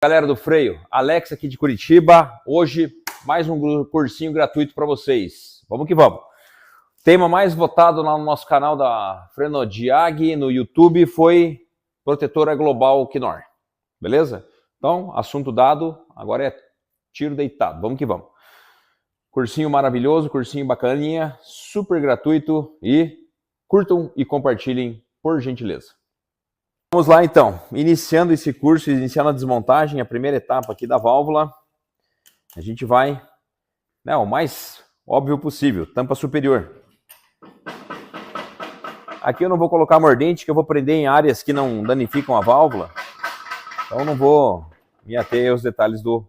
Galera do freio, Alex aqui de Curitiba. Hoje mais um cursinho gratuito para vocês. Vamos que vamos. Tema mais votado lá no nosso canal da Frenodiag no YouTube foi protetora global Knorr. Beleza? Então, assunto dado, agora é tiro deitado. Vamos que vamos. Cursinho maravilhoso, cursinho bacaninha, super gratuito e curtam e compartilhem por gentileza. Vamos lá então, iniciando esse curso, iniciando a desmontagem, a primeira etapa aqui da válvula, a gente vai, o mais óbvio possível, tampa superior. Aqui eu não vou colocar mordente, que eu vou prender em áreas que não danificam a válvula, então não vou me ater aos detalhes do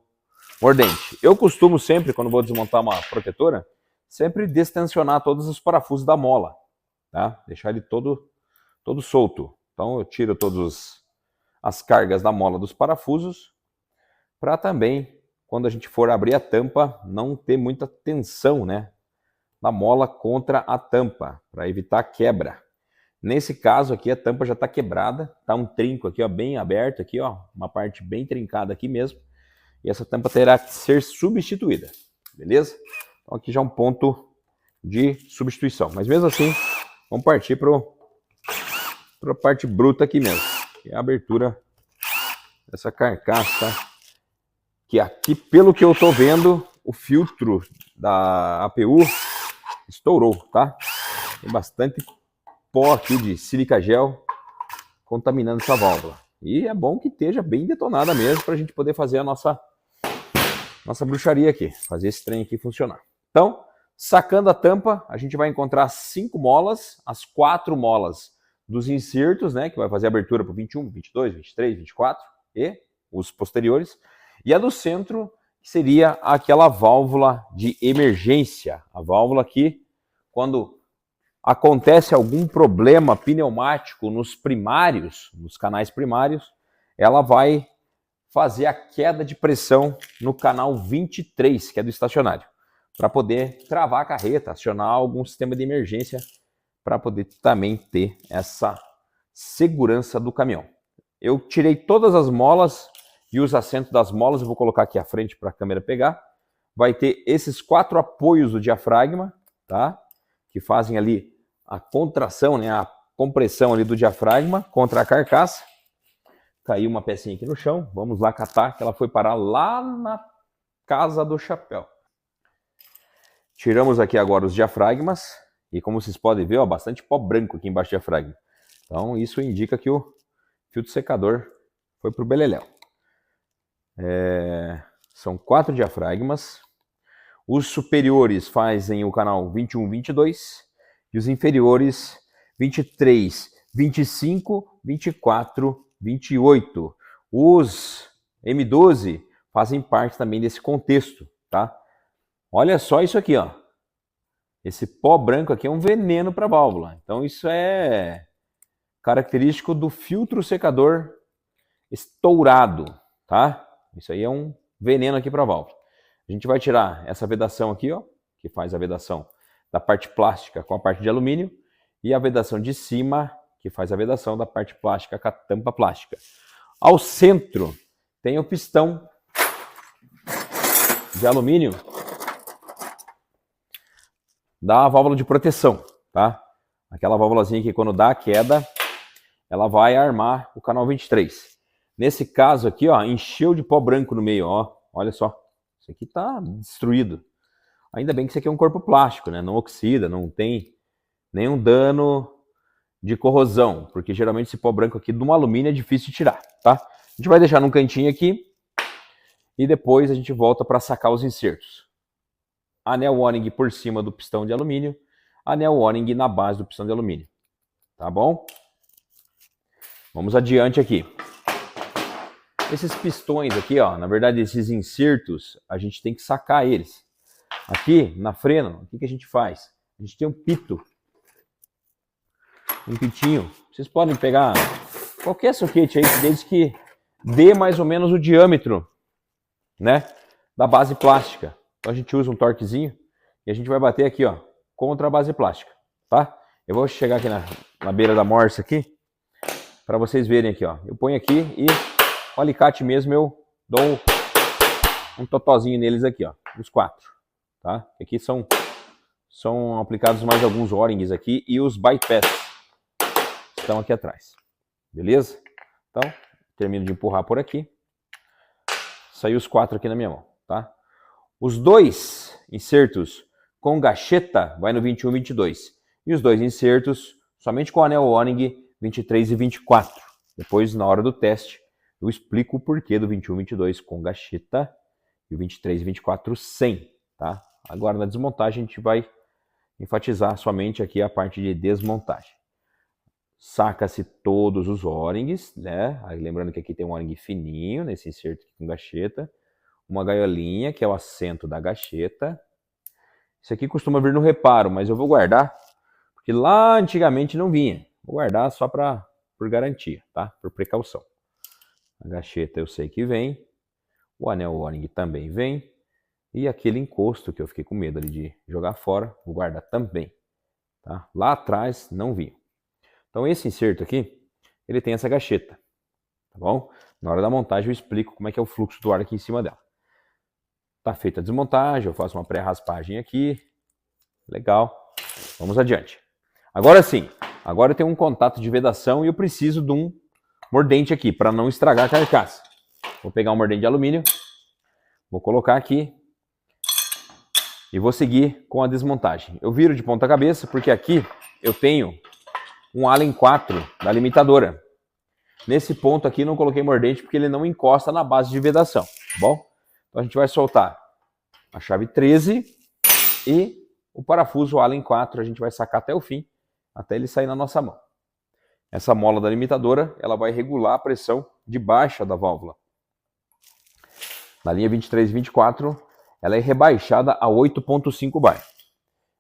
mordente. Eu costumo sempre, quando vou desmontar uma protetora, sempre destensionar todos os parafusos da mola, tá? Deixar ele todo solto. Então eu tiro todas as cargas da mola dos parafusos para também, quando a gente for abrir a tampa, não ter muita tensão, da mola contra a tampa, para evitar quebra. Nesse caso aqui a tampa já está quebrada, tá um trinco aqui, ó, bem aberto aqui, ó, uma parte bem trincada aqui mesmo. E essa tampa terá que ser substituída, beleza? Então aqui já é um ponto de substituição. Mas mesmo assim, vamos partir para a parte bruta aqui mesmo, que é a abertura dessa carcaça, que aqui, pelo que eu tô vendo, o filtro da APU estourou, tá? Tem bastante pó aqui de sílica gel contaminando essa válvula. E é bom que esteja bem detonada mesmo, para a gente poder fazer a nossa bruxaria aqui, fazer esse trem aqui funcionar. Então, sacando a tampa, a gente vai encontrar 5 molas, as 4 molas dos insertos, que vai fazer a abertura para o 21, 22, 23, 24 e os posteriores. E a do centro seria aquela válvula de emergência. A válvula que, quando acontece algum problema pneumático nos primários, nos canais primários, ela vai fazer a queda de pressão no canal 23, que é do estacionário, para poder travar a carreta, acionar algum sistema de emergência, para poder também ter essa segurança do caminhão. Eu tirei todas as molas e os assentos das molas, eu vou colocar aqui à frente para a câmera pegar. Vai ter esses 4 apoios do diafragma, tá? Que fazem ali a contração, a compressão ali do diafragma contra a carcaça. Caiu uma pecinha aqui no chão, vamos lá catar, que ela foi parar lá na casa do chapéu. Tiramos aqui agora os diafragmas. E como vocês podem ver, bastante pó branco aqui embaixo do diafragma. Então isso indica que o filtro secador foi para o beleléu. São 4 diafragmas. Os superiores fazem o canal 21, 22. E os inferiores 23, 25, 24, 28. Os M12 fazem parte também desse contexto, tá? Olha só isso aqui, ó. Esse pó branco aqui é um veneno para a válvula. Então isso é característico do filtro secador estourado, tá? Isso aí é um veneno aqui para a válvula. A gente vai tirar essa vedação aqui, ó, que faz a vedação da parte plástica com a parte de alumínio, e a vedação de cima, que faz a vedação da parte plástica com a tampa plástica. Ao centro tem o pistão de alumínio da válvula de proteção, tá? Aquela válvulazinha que quando dá a queda, ela vai armar o canal 23. Nesse caso aqui, ó, encheu de pó branco no meio, ó. Olha só, isso aqui tá destruído. Ainda bem que isso aqui é um corpo plástico, não oxida, não tem nenhum dano de corrosão, porque geralmente esse pó branco aqui do alumínio é difícil de tirar, tá? A gente vai deixar num cantinho aqui e depois a gente volta para sacar os insertos. Anel O-ring por cima do pistão de alumínio, anel O-ring na base do pistão de alumínio, tá bom? Vamos adiante aqui. Esses pistões aqui, ó, na verdade esses insertos, a gente tem que sacar eles. Aqui na frena, o que a gente faz? A gente tem um pito, um pitinho. Vocês podem pegar qualquer soquete aí, desde que dê mais ou menos o diâmetro, da base plástica. Então a gente usa um torquezinho e a gente vai bater aqui, ó, contra a base plástica, tá? Eu vou chegar aqui na beira da morsa aqui, para vocês verem aqui, ó. Eu ponho aqui e o alicate mesmo eu dou um totozinho neles aqui, ó, os 4, tá? Aqui são aplicados mais alguns O-rings aqui e os bypass estão aqui atrás, beleza? Então, termino de empurrar por aqui. Saiu os 4 aqui na minha mão, tá? Os 2 insertos com gacheta vai no 21 e 22. E os 2 insertos somente com anel O-ring 23 e 24. Depois, na hora do teste, eu explico o porquê do 21 e 22 com gacheta e o 23 e 24 sem, tá? Agora, na desmontagem, a gente vai enfatizar somente aqui a parte de desmontagem. Saca-se todos os O-rings, né? Aí, lembrando que aqui tem um O-ring fininho nesse inserto aqui com gacheta. Uma gaiolinha, que é o assento da gacheta. Isso aqui costuma vir no reparo, mas eu vou guardar, porque lá antigamente não vinha. Vou guardar só por garantia, tá? Por precaução. A gacheta eu sei que vem. O anel O-ring também vem. E aquele encosto que eu fiquei com medo ali de jogar fora, vou guardar também. Tá? Lá atrás não vinha. Então esse inserto aqui, ele tem essa gacheta, tá bom? Na hora da montagem eu explico como é que é o fluxo do ar aqui em cima dela. Tá feita a desmontagem, eu faço uma pré-raspagem aqui. Legal. Vamos adiante. Agora sim, agora eu tenho um contato de vedação e eu preciso de um mordente aqui para não estragar a carcaça. Vou pegar um mordente de alumínio, vou colocar aqui e vou seguir com a desmontagem. Eu viro de ponta cabeça porque aqui eu tenho um Allen 4 da limitadora. Nesse ponto aqui não coloquei mordente porque ele não encosta na base de vedação, tá bom? Então a gente vai soltar a chave 13 e o parafuso Allen 4 a gente vai sacar até o fim, até ele sair na nossa mão. Essa mola da limitadora, ela vai regular a pressão de baixa da válvula. Na linha 23 e 24, ela é rebaixada a 8.5 bar.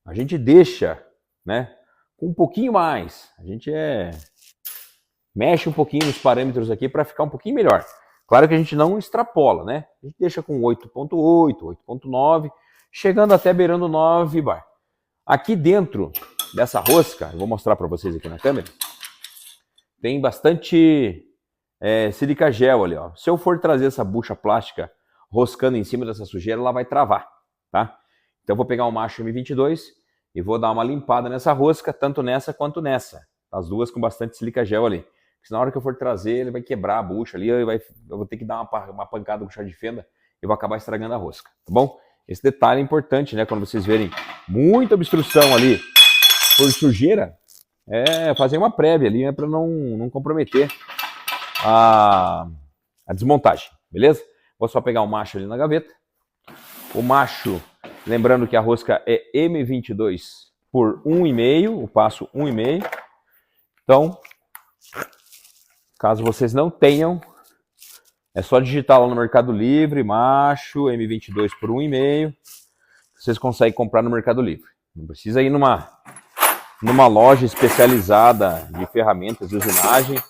A gente deixa, né, com um pouquinho mais. A gente mexe um pouquinho nos parâmetros aqui para ficar um pouquinho melhor. Claro que a gente não extrapola, né? A gente deixa com 8.8, 8.9, chegando até beirando 9 bar. Aqui dentro dessa rosca, eu vou mostrar para vocês aqui na câmera, tem bastante silica gel ali, ó. Se eu for trazer essa bucha plástica roscando em cima dessa sujeira, ela vai travar, tá? Então eu vou pegar um macho M22 e vou dar uma limpada nessa rosca, tanto nessa quanto nessa. As duas com bastante silica gel ali. Porque na hora que eu for trazer, ele vai quebrar a bucha ali, eu vou ter que dar uma pancada com chave de fenda e vou acabar estragando a rosca, tá bom? Esse detalhe é importante, né? Quando vocês verem muita obstrução ali por sujeira, fazer uma prévia ali, né? Para não comprometer a desmontagem, beleza? Vou só pegar o macho ali na gaveta. O macho, lembrando que a rosca é M22 por 1,5, o passo 1,5. Então, caso vocês não tenham, é só digitar lá no Mercado Livre, macho, M22 por 1,5. Vocês conseguem comprar no Mercado Livre. Não precisa ir numa loja especializada de ferramentas de usinagem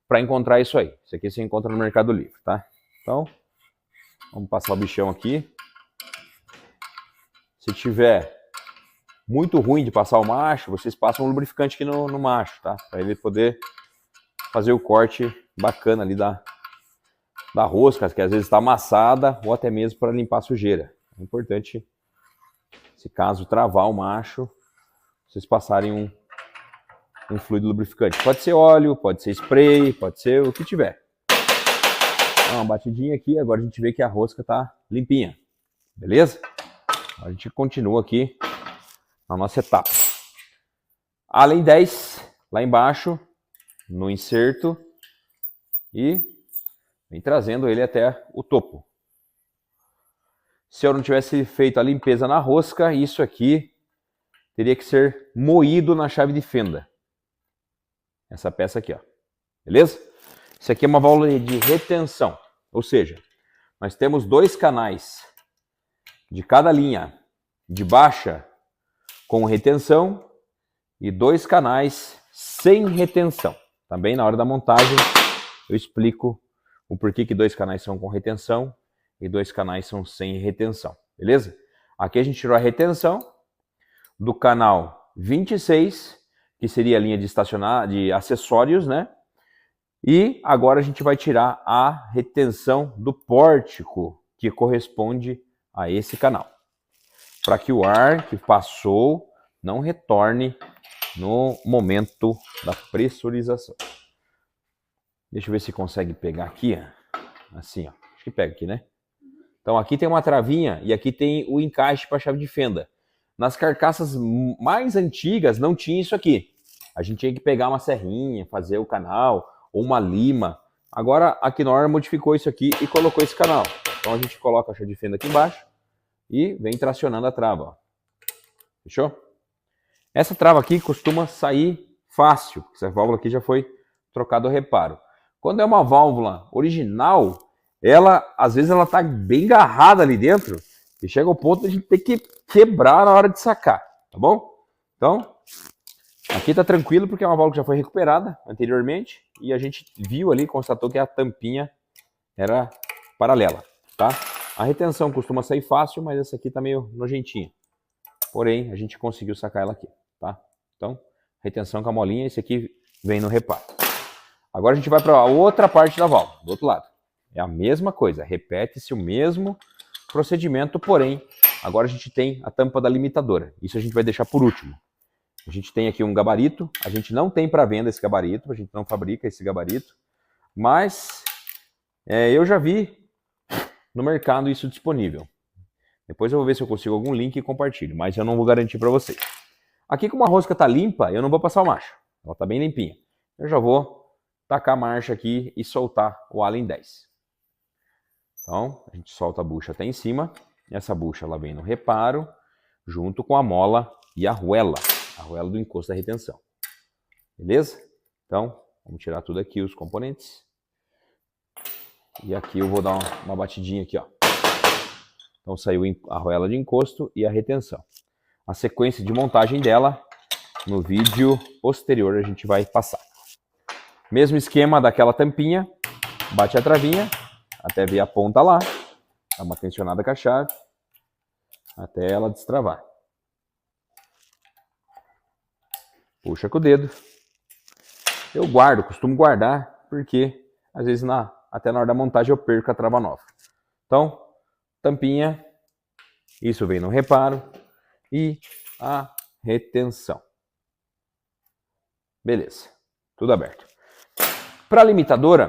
para encontrar isso aí. Isso aqui você encontra no Mercado Livre, tá? Então, vamos passar o bichão aqui. Se tiver muito ruim de passar o macho, vocês passam um lubrificante aqui no macho, tá? Para ele poder fazer o corte bacana ali da rosca, que às vezes está amassada, ou até mesmo para limpar a sujeira. É importante, se caso travar o macho, vocês passarem um fluido lubrificante. Pode ser óleo, pode ser spray, pode ser o que tiver. Dá uma batidinha aqui, agora a gente vê que a rosca está limpinha. Beleza? A gente continua aqui na nossa etapa. Allen 10, lá embaixo, no inserto, e vem trazendo ele até o topo. Se eu não tivesse feito a limpeza na rosca, isso aqui teria que ser moído na chave de fenda. Essa peça aqui, ó. Beleza? Isso aqui é uma válvula de retenção, ou seja, nós temos 2 canais de cada linha de baixa com retenção e 2 canais sem retenção. Também na hora da montagem eu explico o porquê que 2 canais são com retenção e 2 canais são sem retenção, beleza? Aqui a gente tirou a retenção do canal 26, que seria a linha de acessórios, né? E agora a gente vai tirar a retenção do pórtico, que corresponde a esse canal, para que o ar que passou não retorne no momento da pressurização. Deixa eu ver se consegue pegar aqui, assim, ó. Acho que pega aqui, né? Então aqui tem uma travinha e aqui tem o encaixe para a chave de fenda. Nas carcaças mais antigas não tinha isso aqui. A gente tinha que pegar uma serrinha, fazer o canal, ou uma lima. Agora a Knorr modificou isso aqui e colocou esse canal. Então a gente coloca a chave de fenda aqui embaixo e vem tracionando a trava. Ó. Fechou? Essa trava aqui costuma sair fácil. Essa válvula aqui já foi trocado o reparo. Quando é uma válvula original, ela às vezes ela tá bem agarrada ali dentro e chega ao ponto de a gente ter que quebrar na hora de sacar, tá bom? Então, aqui tá tranquilo porque é uma válvula que já foi recuperada anteriormente e a gente viu ali, constatou que a tampinha era paralela, tá? A retenção costuma sair fácil, mas essa aqui tá meio nojentinha. Porém, a gente conseguiu sacar ela aqui, tá? Então, retenção com a molinha, esse aqui vem no reparo. Agora a gente vai para a outra parte da válvula, do outro lado. É a mesma coisa, repete-se o mesmo procedimento, porém, agora a gente tem a tampa da limitadora. Isso a gente vai deixar por último. A gente tem aqui um gabarito, a gente não tem para venda esse gabarito, a gente não fabrica esse gabarito, mas eu já vi no mercado isso disponível. Depois eu vou ver se eu consigo algum link e compartilho, mas eu não vou garantir para vocês. Aqui como a rosca está limpa, eu não vou passar o macho, ela está bem limpinha. Eu já vou tacar a marcha aqui e soltar o Allen 10. Então, a gente solta a bucha até em cima. Essa bucha ela vem no reparo, junto com a mola e a arruela do encosto da retenção. Beleza? Então, vamos tirar tudo aqui, os componentes. E aqui eu vou dar uma batidinha aqui, ó. Então, saiu a arruela de encosto e a retenção. A sequência de montagem dela, no vídeo posterior, a gente vai passar. Mesmo esquema daquela tampinha, bate a travinha, até ver a ponta lá, dá uma tensionada com a chave, até ela destravar. Puxa com o dedo. Eu costumo guardar, porque às vezes até na hora da montagem eu perco a trava nova. Então, tampinha, isso vem no reparo e a retenção. Beleza, tudo aberto. Para a limitadora,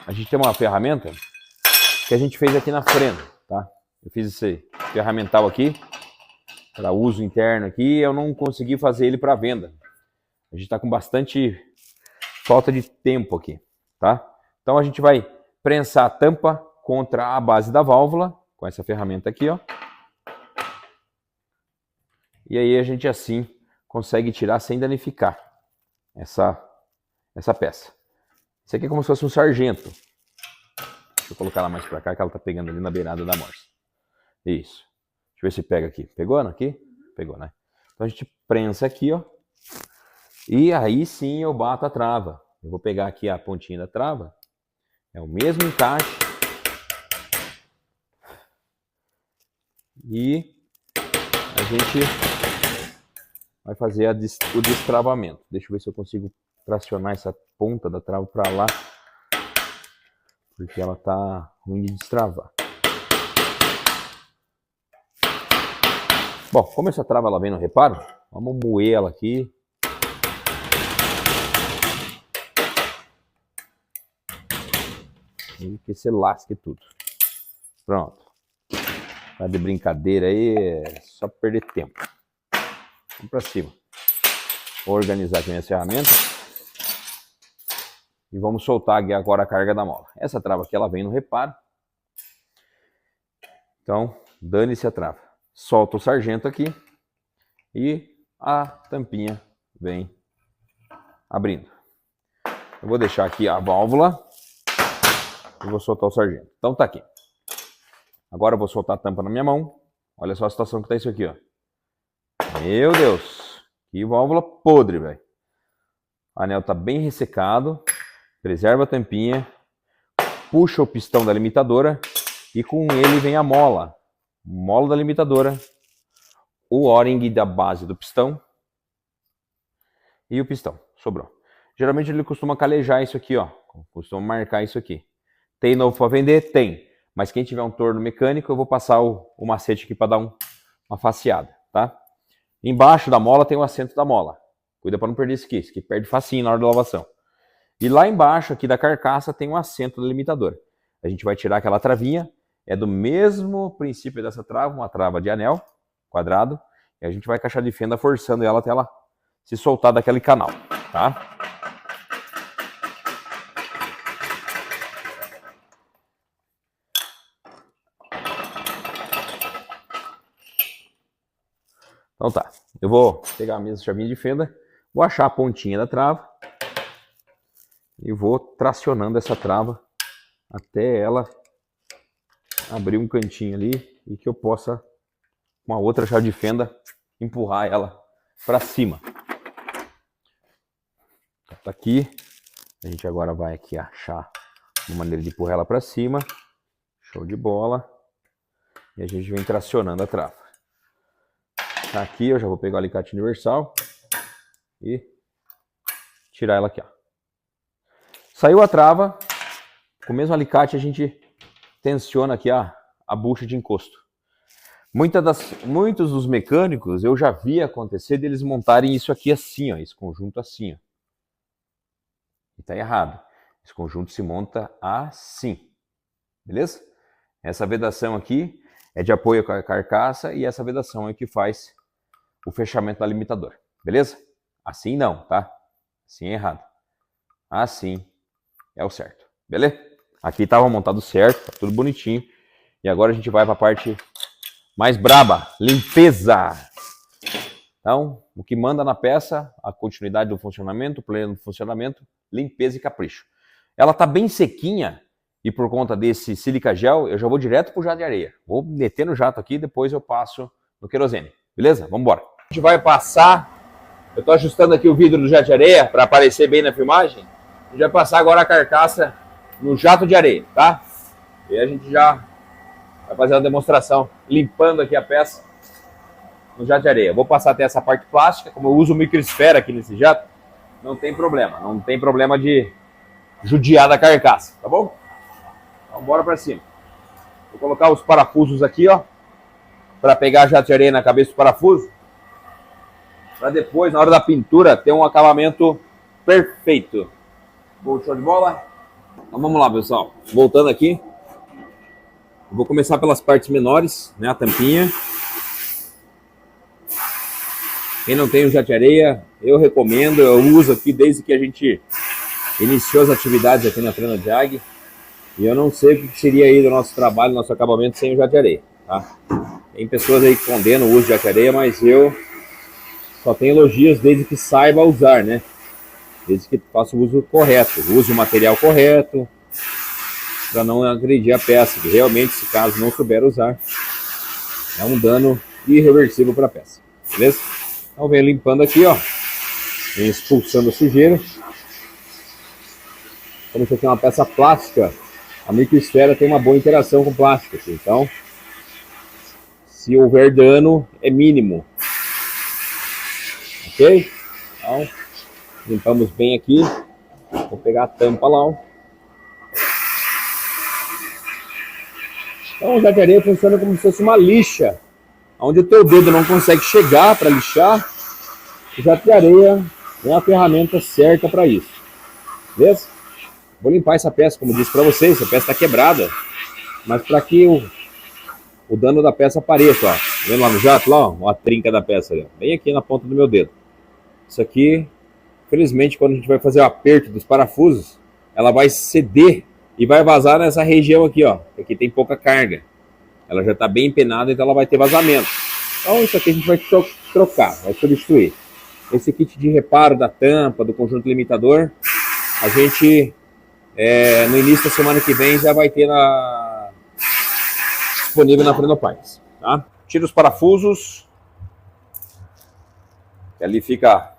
a gente tem uma ferramenta que a gente fez aqui na frena, tá? Eu fiz esse ferramental aqui para uso interno aqui, eu não consegui fazer ele para venda. A gente está com bastante falta de tempo aqui, tá? Então a gente vai prensar a tampa contra a base da válvula com essa ferramenta aqui, ó. E aí a gente assim consegue tirar sem danificar essa peça. Isso aqui é como se fosse um sargento. Deixa eu colocar ela mais para cá, que ela tá pegando ali na beirada da morsa. Isso. Deixa eu ver se pega aqui. Pegou aqui? Pegou, né? Então a gente prensa aqui, ó. E aí sim eu bato a trava. Eu vou pegar aqui a pontinha da trava. É o mesmo encaixe. E a gente vai fazer o destravamento. Deixa eu ver se eu consigo tracionar essa ponta da trava para lá, porque ela tá ruim de destravar. Bom, como essa trava ela vem no reparo, vamos moer ela aqui. E que se lasque tudo. Pronto. Tá de brincadeira aí, é só perder tempo. Vamos para cima. Vou organizar aqui minhas ferramentas. E vamos soltar agora a carga da mola. Essa trava aqui ela vem no reparo. Então, dane-se a trava. Solta o sargento aqui. E a tampinha vem abrindo. Eu vou deixar aqui a válvula. E vou soltar o sargento. Então tá aqui. Agora eu vou soltar a tampa na minha mão. Olha só a situação que tá isso aqui, ó. Meu Deus. Que válvula podre, velho. O anel tá bem ressecado. Preserva a tampinha. Puxa o pistão da limitadora. E com ele vem a mola. Mola da limitadora. O O-ring da base do pistão. E o pistão. Sobrou. Geralmente ele costuma calejar isso aqui, ó. Costumo marcar isso aqui. Tem novo para vender? Tem. Mas quem tiver um torno mecânico, eu vou passar o macete aqui para dar uma faceada, tá? Embaixo da mola tem o assento da mola. Cuida para não perder isso aqui perde facinho na hora da lavação. E lá embaixo aqui da carcaça tem um assento do limitador. A gente vai tirar aquela travinha, é do mesmo princípio dessa trava, uma trava de anel quadrado, e a gente vai caixa de fenda forçando ela até ela se soltar daquele canal, tá? Então tá, eu vou pegar a mesma chavinha de fenda, vou achar a pontinha da trava e vou tracionando essa trava até ela abrir um cantinho ali e que eu possa, com a outra chave de fenda, empurrar ela para cima. Tá aqui, a gente agora vai aqui achar uma maneira de empurrar ela para cima, show de bola, e a gente vem tracionando a trava. Tá aqui, eu já vou pegar o alicate universal e tirar ela aqui, ó. Saiu a trava, com o mesmo alicate a gente tensiona aqui a bucha de encosto. Muitos dos mecânicos eu já vi acontecer deles montarem isso aqui assim, ó, esse conjunto assim, ó. E tá errado. Esse conjunto se monta assim, beleza? Essa vedação aqui é de apoio com a carcaça e essa vedação é que faz o fechamento da limitador, beleza? Assim não, tá? Assim é errado. Assim é o certo, beleza? Aqui estava montado certo, tá tudo bonitinho. E agora a gente vai para a parte mais braba, limpeza. Então, o que manda na peça, a continuidade do funcionamento, o pleno funcionamento, limpeza e capricho. Ela tá bem sequinha e por conta desse sílica gel, eu já vou direto pro jato de areia. Vou meter no jato aqui, depois eu passo no querosene. Beleza? Vamos embora. A gente vai passar, eu tô ajustando aqui o vidro do jato de areia para aparecer bem na filmagem. A gente vai passar agora a carcaça no jato de areia, tá? E a gente já vai fazer uma demonstração, limpando aqui a peça no jato de areia. Vou passar até essa parte plástica, como eu uso microesfera aqui nesse jato, não tem problema. Não tem problema de judiar da carcaça, tá bom? Então bora pra cima. Vou colocar os parafusos aqui, ó, para pegar jato de areia na cabeça do parafuso, para depois, na hora da pintura, ter um acabamento perfeito. Bom, show de bola? Então vamos lá, pessoal. Voltando aqui. Eu vou começar pelas partes menores, né? A tampinha. Quem não tem o jato de areia, eu recomendo. Eu uso aqui desde que a gente iniciou as atividades aqui na Treina Jag. E eu não sei o que seria aí do nosso trabalho, nosso acabamento sem o jato de areia, tá? Tem pessoas aí que condenam o uso de jato de areia, mas eu só tenho elogios desde que saiba usar, né? Desde que faça o uso correto, use o material correto, para não agredir a peça, que realmente, se caso não souber usar, é um dano irreversível para a peça, beleza? Então vem limpando aqui, ó, vem expulsando a sujeira. Como isso aqui é uma peça plástica, a microesfera tem uma boa interação com o plástico, assim, então se houver dano é mínimo, ok? Então limpamos bem aqui, vou pegar a tampa lá, ó. Então o jato de areia funciona como se fosse uma lixa, onde o teu dedo não consegue chegar para lixar. O jato de areia é a ferramenta certa para isso, beleza? Vou limpar essa peça, como disse para vocês, essa peça está quebrada, mas para que o dano da peça apareça, ó. Vendo lá no jato, lá, ó, a trinca da peça, ó, bem aqui na ponta do meu dedo. Isso aqui, felizmente, quando a gente vai fazer o aperto dos parafusos, ela vai ceder e vai vazar nessa região aqui, ó. Aqui tem pouca carga. Ela já está bem empenada, então ela vai ter vazamento. Então isso aqui a gente vai trocar, vai substituir. Esse kit de reparo da tampa, do conjunto limitador, a gente, no início da semana que vem, já vai ter disponível na Frenoparts, tá? Tira os parafusos. Ali fica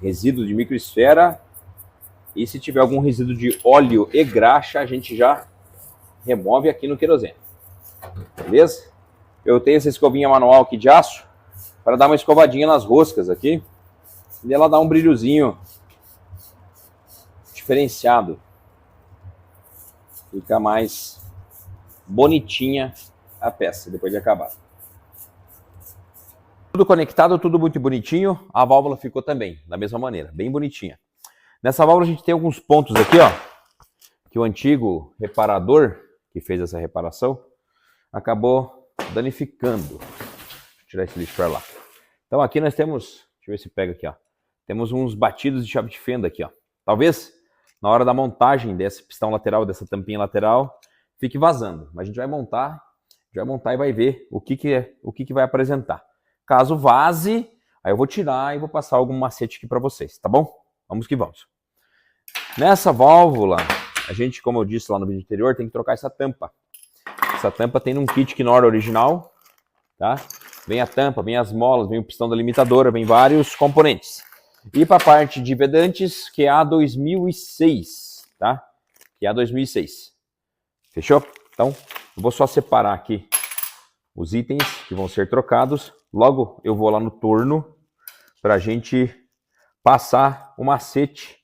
resíduo de microesfera. E se tiver algum resíduo de óleo e graxa, a gente já remove aqui no querosene. Beleza? Eu tenho essa escovinha manual aqui de aço para dar uma escovadinha nas roscas aqui. E ela dá um brilhozinho diferenciado. Fica mais bonitinha a peça depois de acabar. Tudo conectado, tudo muito bonitinho. A válvula ficou também da mesma maneira, bem bonitinha. Nessa válvula a gente tem alguns pontos aqui, ó, que o antigo reparador que fez essa reparação acabou danificando. Vou tirar esse lixo para lá. Então aqui nós temos, deixa eu ver se pega aqui, ó. Temos uns batidos de chave de fenda aqui, ó. Talvez na hora da montagem desse pistão lateral, dessa tampinha lateral, fique vazando. Mas a gente vai montar e vai ver o que vai apresentar. Caso vaze, aí eu vou tirar e vou passar algum macete aqui para vocês, tá bom? Vamos que vamos. Nessa válvula, a gente, como eu disse lá no vídeo anterior, tem que trocar essa tampa. Essa tampa tem num kit Knorr original, tá? Vem a tampa, vem as molas, vem o pistão da limitadora, vem vários componentes. E para a parte de vedantes, que é a 2006, tá? Que é a 2006. Fechou? Então, eu vou só separar aqui os itens que vão ser trocados. Logo, eu vou lá no torno para a gente passar o macete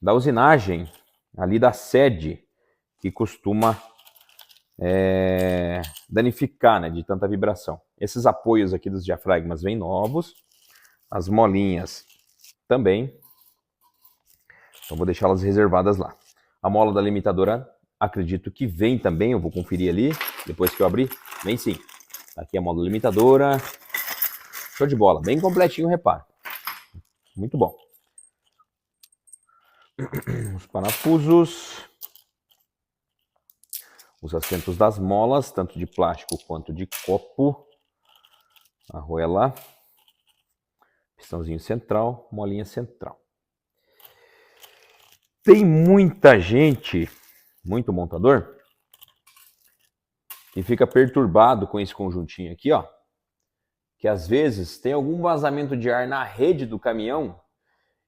da usinagem, ali da sede, que costuma danificar, né, de tanta vibração. Esses apoios aqui dos diafragmas vêm novos, as molinhas também, então vou deixá-las reservadas lá. A mola da limitadora, acredito que vem também, eu vou conferir ali, depois que eu abrir, vem sim. Aqui a mola da limitadora, show de bola, bem completinho o reparo, muito bom. Os parafusos, os assentos das molas, tanto de plástico quanto de copo, arruela, pistãozinho central, molinha central. Tem muita gente, muito montador, que fica perturbado com esse conjuntinho aqui, ó, que às vezes tem algum vazamento de ar na rede do caminhão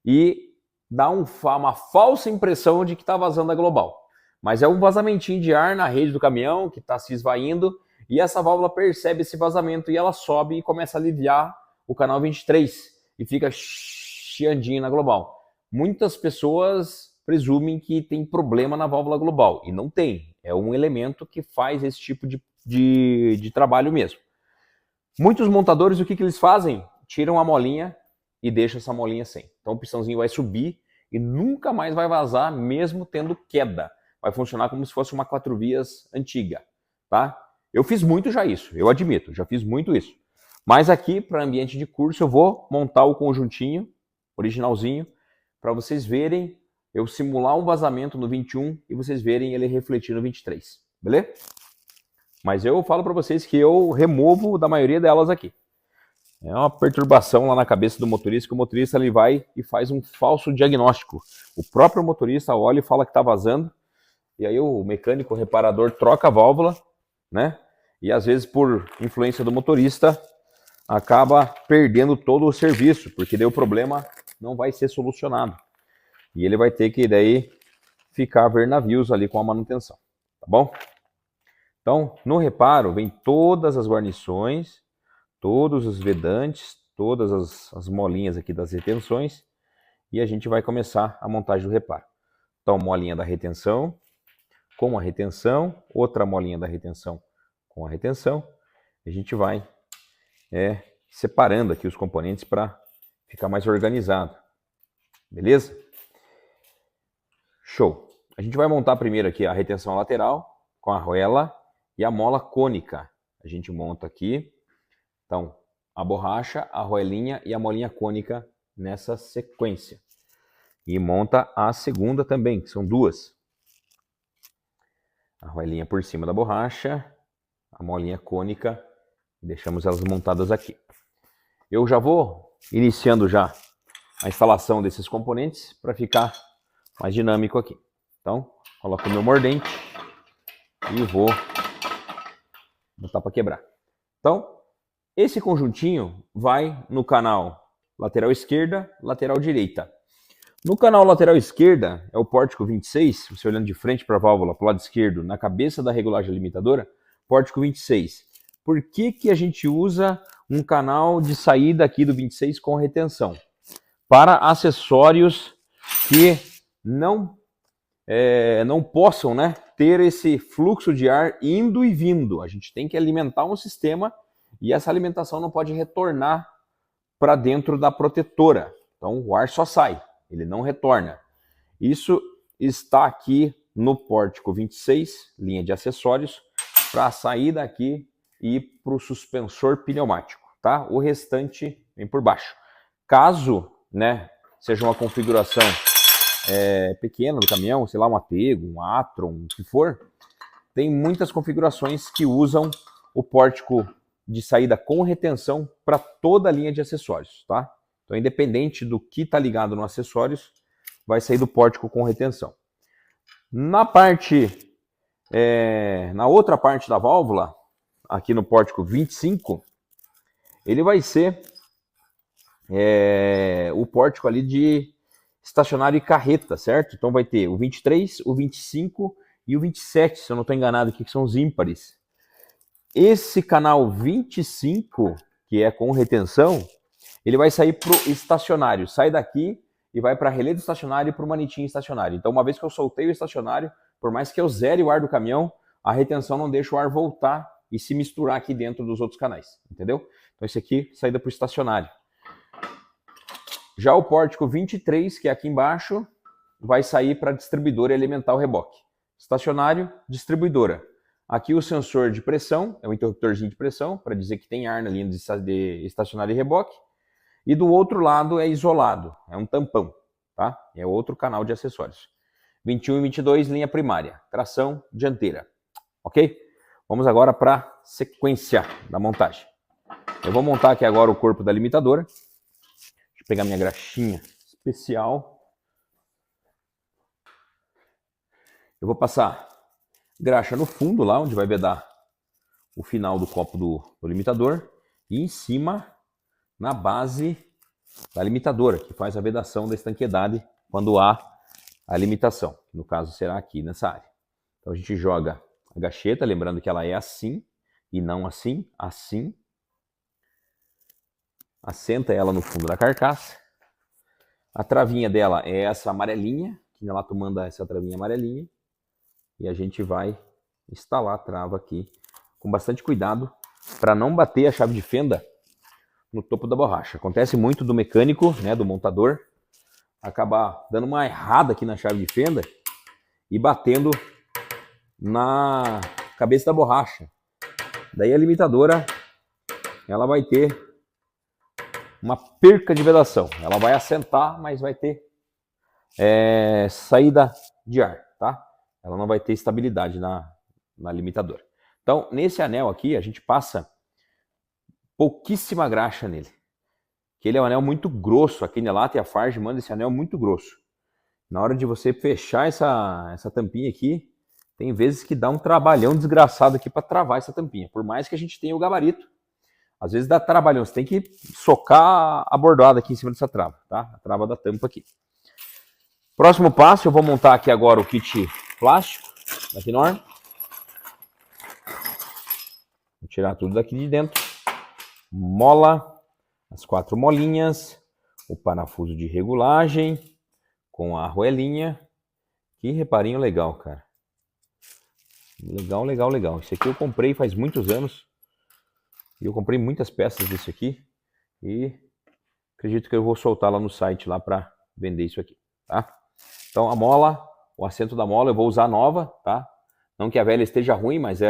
e dá uma falsa impressão de que está vazando a global. Mas é um vazamentinho de ar na rede do caminhão que está se esvaindo e essa válvula percebe esse vazamento e ela sobe e começa a aliviar o canal 23 e fica chiandinho na global. Muitas pessoas presumem que tem problema na válvula global e não tem. É um elemento que faz esse tipo de trabalho mesmo. Muitos montadores, o que eles fazem? Tiram a molinha e deixam essa molinha sem. Então o pistãozinho vai subir e nunca mais vai vazar, mesmo tendo queda. Vai funcionar como se fosse uma 4 vias antiga, tá? Eu fiz muito já isso, eu admito, já fiz muito isso. Mas aqui, para ambiente de curso, eu vou montar o conjuntinho originalzinho para vocês verem, eu simular um vazamento no 21 e vocês verem ele refletir no 23, beleza? Mas eu falo para vocês que eu removo da maioria delas aqui. É uma perturbação lá na cabeça do motorista, que o motorista ele vai e faz um falso diagnóstico. O próprio motorista olha e fala que está vazando, e aí o mecânico, o reparador troca a válvula, né? E às vezes por influência do motorista acaba perdendo todo o serviço, porque daí o problema não vai ser solucionado. E ele vai ter que daí ficar a ver navios ali com a manutenção, tá bom? Então, no reparo vem todas as guarnições, todos os vedantes, todas as molinhas aqui das retenções e a gente vai começar a montagem do reparo. Então, molinha da retenção com a retenção, outra molinha da retenção com a retenção. A gente vai separando aqui os componentes para ficar mais organizado. Beleza? Show! A gente vai montar primeiro aqui a retenção lateral com a arruela e a mola cônica. A gente monta aqui. Então, a borracha, a arruelinha e a molinha cônica nessa sequência. E monta a segunda também, que são duas. A arruelinha por cima da borracha, a molinha cônica, e deixamos elas montadas aqui. Eu já vou iniciando já a instalação desses componentes para ficar mais dinâmico aqui. Então, coloco o meu mordente e vou botar para quebrar. Então, esse conjuntinho vai no canal lateral esquerda, lateral direita. No canal lateral esquerda, é o pórtico 26, você olhando de frente para a válvula, para o lado esquerdo, na cabeça da regulagem limitadora, pórtico 26. Por que a gente usa um canal de saída aqui do 26 com retenção? Para acessórios que não possam, né, ter esse fluxo de ar indo e vindo. A gente tem que alimentar um sistema e essa alimentação não pode retornar para dentro da protetora. Então o ar só sai, ele não retorna. Isso está aqui no pórtico 26, linha de acessórios, para sair daqui e ir para o suspensor pneumático, tá? O restante vem por baixo. Caso, né, seja uma configuração pequena do caminhão, sei lá, um Atego, um Atron, o que for, tem muitas configurações que usam o pórtico de saída com retenção para toda a linha de acessórios, tá? Então, independente do que está ligado no acessórios, vai sair do pórtico com retenção. Na outra parte da válvula, aqui no pórtico 25, ele vai ser o pórtico ali de estacionário e carreta, certo? Então vai ter o 23, o 25 e o 27, se eu não estou enganado aqui, que são os ímpares. Esse canal 25, que é com retenção, ele vai sair para o estacionário. Sai daqui e vai para relé do estacionário e para o manequim estacionário. Então, uma vez que eu soltei o estacionário, por mais que eu zere o ar do caminhão, a retenção não deixa o ar voltar e se misturar aqui dentro dos outros canais, entendeu? Então, esse aqui, saída para o estacionário. Já o pórtico 23, que é aqui embaixo, vai sair para distribuidora e alimentar o reboque. Estacionário, distribuidora. Aqui o sensor de pressão, é um interruptorzinho de pressão, para dizer que tem ar na linha de estacionário e reboque. E do outro lado é isolado, é um tampão, tá? É outro canal de acessórios. 21 e 22, linha primária, tração dianteira, ok? Vamos agora para a sequência da montagem. Eu vou montar aqui agora o corpo da limitadora. Deixa eu pegar minha graxinha especial. Eu vou passar graxa no fundo, lá onde vai vedar o final do copo do limitador. E em cima, na base da limitadora, que faz a vedação da estanqueidade quando há a limitação. No caso, será aqui nessa área. Então a gente joga a gacheta, lembrando que ela é assim e não assim, assim. Assenta ela no fundo da carcaça. A travinha dela é essa amarelinha, que ela manda essa travinha amarelinha. E a gente vai instalar a trava aqui com bastante cuidado para não bater a chave de fenda no topo da borracha. Acontece muito do mecânico, né, do montador, acabar dando uma errada aqui na chave de fenda e batendo na cabeça da borracha. Daí a limitadora, ela vai ter uma perca de vedação. Ela vai assentar, mas vai ter saída de ar, tá? Ela não vai ter estabilidade na limitadora. Então, nesse anel aqui, a gente passa pouquíssima graxa nele. Que ele é um anel muito grosso. A Kenelata e a Farge mandam esse anel muito grosso. Na hora de você fechar essa tampinha aqui, tem vezes que dá um trabalhão desgraçado aqui para travar essa tampinha. Por mais que a gente tenha o gabarito, às vezes dá trabalhão. Você tem que socar a bordoada aqui em cima dessa trava, tá? A trava da tampa aqui. Próximo passo, eu vou montar aqui agora o kit plástico da Knorr. Vou tirar tudo daqui de dentro. Mola, as 4 molinhas, o parafuso de regulagem com a arruelinha. Que reparinho legal, cara. Legal, legal, legal. Esse aqui eu comprei faz muitos anos. E eu comprei muitas peças desse aqui. E acredito que eu vou soltar lá no site lá para vender isso aqui, tá? Então a mola, o assento da mola eu vou usar nova, tá? Não que a velha esteja ruim, mas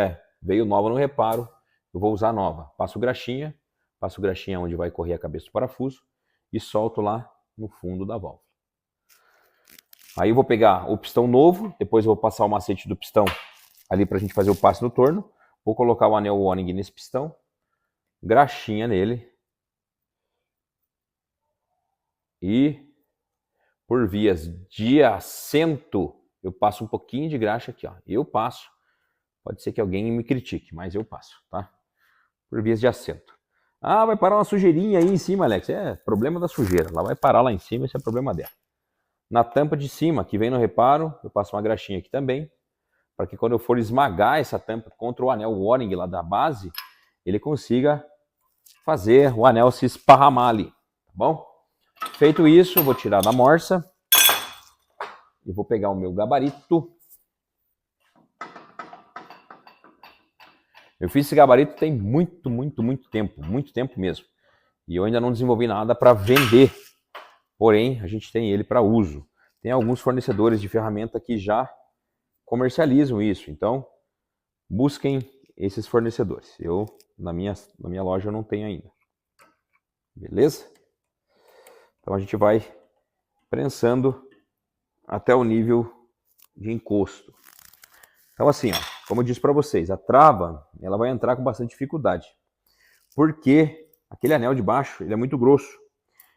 veio nova no reparo. Eu vou usar nova. Passo graxinha onde vai correr a cabeça do parafuso e solto lá no fundo da válvula. Aí eu vou pegar o pistão novo, depois eu vou passar o macete do pistão ali para a gente fazer o passe no torno. Vou colocar o anel warning nesse pistão, graxinha nele e por vias de assento eu passo um pouquinho de graxa aqui, ó. Eu passo. Pode ser que alguém me critique, mas eu passo, tá? Por vias de assento. Ah, vai parar uma sujeirinha aí em cima, Alex. É problema da sujeira. Ela vai parar lá em cima, esse é problema dela. Na tampa de cima, que vem no reparo, eu passo uma graxinha aqui também, para que quando eu for esmagar essa tampa contra o anel warning lá da base, ele consiga fazer o anel se esparramar ali, tá bom? Feito isso, eu vou tirar da morsa e vou pegar o meu gabarito. Eu fiz esse gabarito tem muito tempo mesmo. E eu ainda não desenvolvi nada para vender. Porém, a gente tem ele para uso. Tem alguns fornecedores de ferramenta que já comercializam isso. Então, busquem esses fornecedores. Eu, na minha loja, eu não tenho ainda. Beleza? Então, a gente vai prensando até o nível de encosto. Então, assim, ó, como eu disse para vocês, a trava ela vai entrar com bastante dificuldade. Porque aquele anel de baixo ele é muito grosso.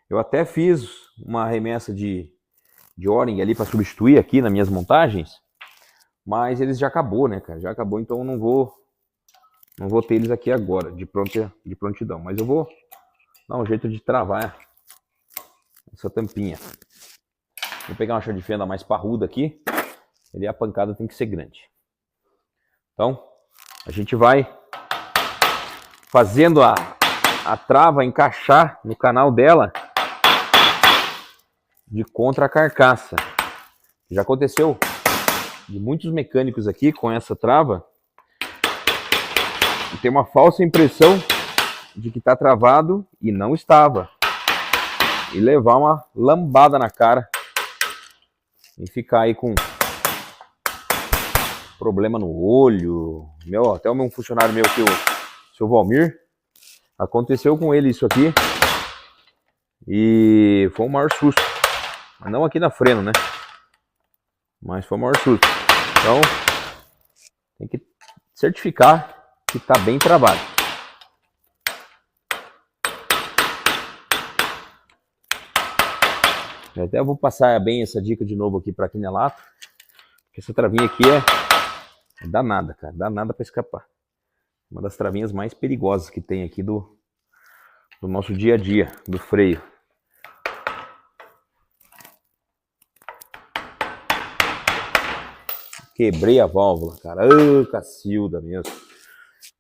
Eu até fiz uma remessa de O-ring ali para substituir aqui nas minhas montagens, mas eles já acabou, né, cara? Já acabou, então eu não vou ter eles aqui agora, de prontidão. Mas eu vou dar um jeito de travar essa tampinha. Vou pegar uma chave de fenda mais parruda aqui, e a pancada tem que ser grande. Então, a gente vai fazendo a trava encaixar no canal dela de contra a carcaça. Já aconteceu de muitos mecânicos aqui com essa trava e tem uma falsa impressão de que está travado e não estava. E levar uma lambada na cara e ficar aí com problema no olho. Até o meu funcionário meu aqui, o seu Valmir, aconteceu com ele isso aqui e foi o maior susto. Não aqui na freno, né? Mas foi o maior susto. Então, tem que certificar que está bem travado. Eu até vou passar bem essa dica de novo aqui para Quinelato. Porque essa travinha aqui é danada, cara. Danada para escapar. Uma das travinhas mais perigosas que tem aqui do nosso dia a dia, do freio. Quebrei a válvula, cara. Cacilda mesmo.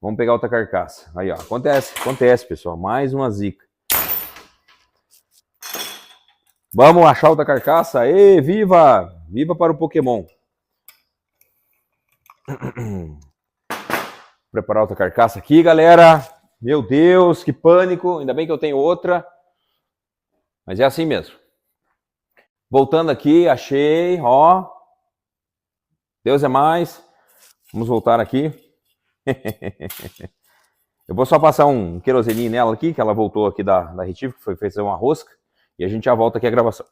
Vamos pegar outra carcaça. Aí, ó. Acontece, pessoal. Mais uma zica. Vamos achar outra carcaça. Ê, viva! Viva para o Pokémon. Preparar outra carcaça aqui, galera. Meu Deus, que pânico. Ainda bem que eu tenho outra. Mas é assim mesmo. Voltando aqui, achei, ó. Deus é mais. Vamos voltar aqui. Eu vou só passar um queroseninho nela aqui, que ela voltou aqui da retífica, que foi feita uma rosca. E a gente já volta aqui a gravação.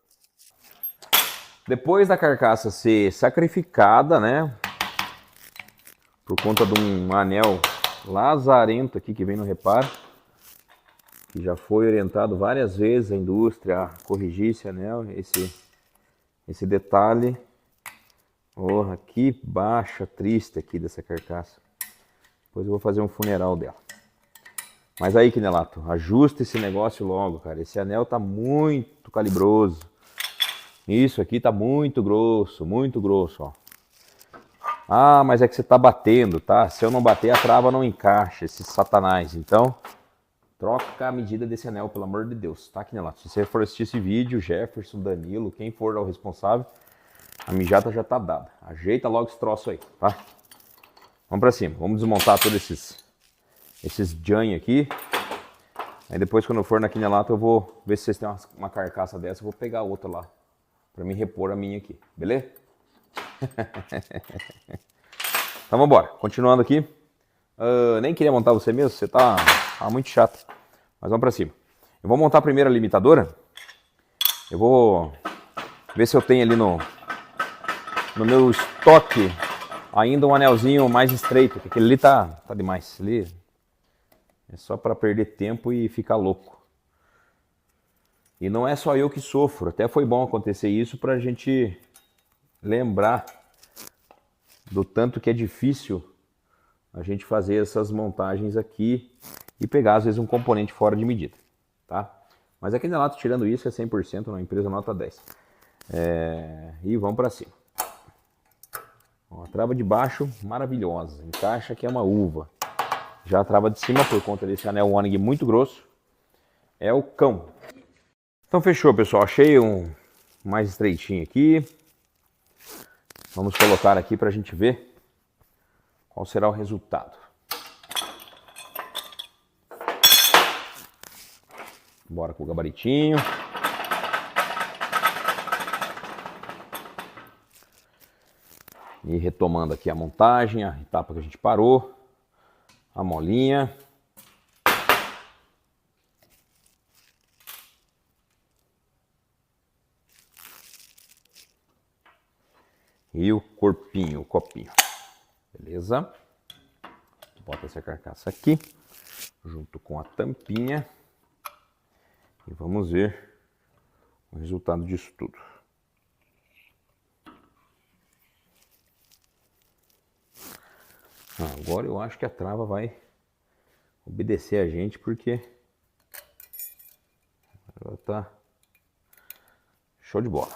Depois da carcaça ser sacrificada, né? Por conta de um anel lazarento aqui que vem no reparo. Que já foi orientado várias vezes a indústria a corrigir esse anel, esse detalhe. Porra, que baixa triste aqui dessa carcaça. Depois eu vou fazer um funeral dela. Mas aí, Quinelato, ajusta esse negócio logo, cara. Esse anel tá muito calibroso. Isso aqui tá muito grosso, ó. Ah, mas é que você tá batendo, tá? Se eu não bater, a trava não encaixa, esse satanás. Então, troca a medida desse anel, pelo amor de Deus, tá, Quinelato? Se você for assistir esse vídeo, Jefferson, Danilo, quem for o responsável, a mijada já tá dada. Ajeita logo esse troço aí, tá? Vamos pra cima. Vamos desmontar todos esses join aqui. Aí depois, quando eu for na Quinelato, eu vou ver se vocês têm uma carcaça dessa. Eu vou pegar outra lá, pra me repor a minha aqui. Beleza? Então, vamos embora. Continuando aqui. Nem queria montar você mesmo. Você tá muito chato. Mas vamos pra cima. Eu vou montar primeiro a limitadora. Eu vou ver se eu tenho ali no meu estoque ainda um anelzinho mais estreito, porque aquele ali tá demais. Ali é só para perder tempo e ficar louco. E não é só eu que sofro, até foi bom acontecer isso para a gente lembrar do tanto que é difícil a gente fazer essas montagens aqui e pegar às vezes um componente fora de medida, tá? Mas aqui na Quinelato, tirando isso, é 100% na empresa nota 10. E vamos para cima. Ó, a trava de baixo, maravilhosa. Encaixa que é uma uva. Já a trava de cima, por conta desse anel O-ring muito grosso, é o cão. Então fechou, pessoal. Achei um mais estreitinho aqui. Vamos colocar aqui para a gente ver qual será o resultado. Bora com o gabaritinho. E retomando aqui a montagem, a etapa que a gente parou. A molinha. E o corpinho, o copinho. Beleza? Bota essa carcaça aqui, junto com a tampinha. E vamos ver o resultado disso tudo. Agora eu acho que a trava vai obedecer a gente, porque ela tá show de bola.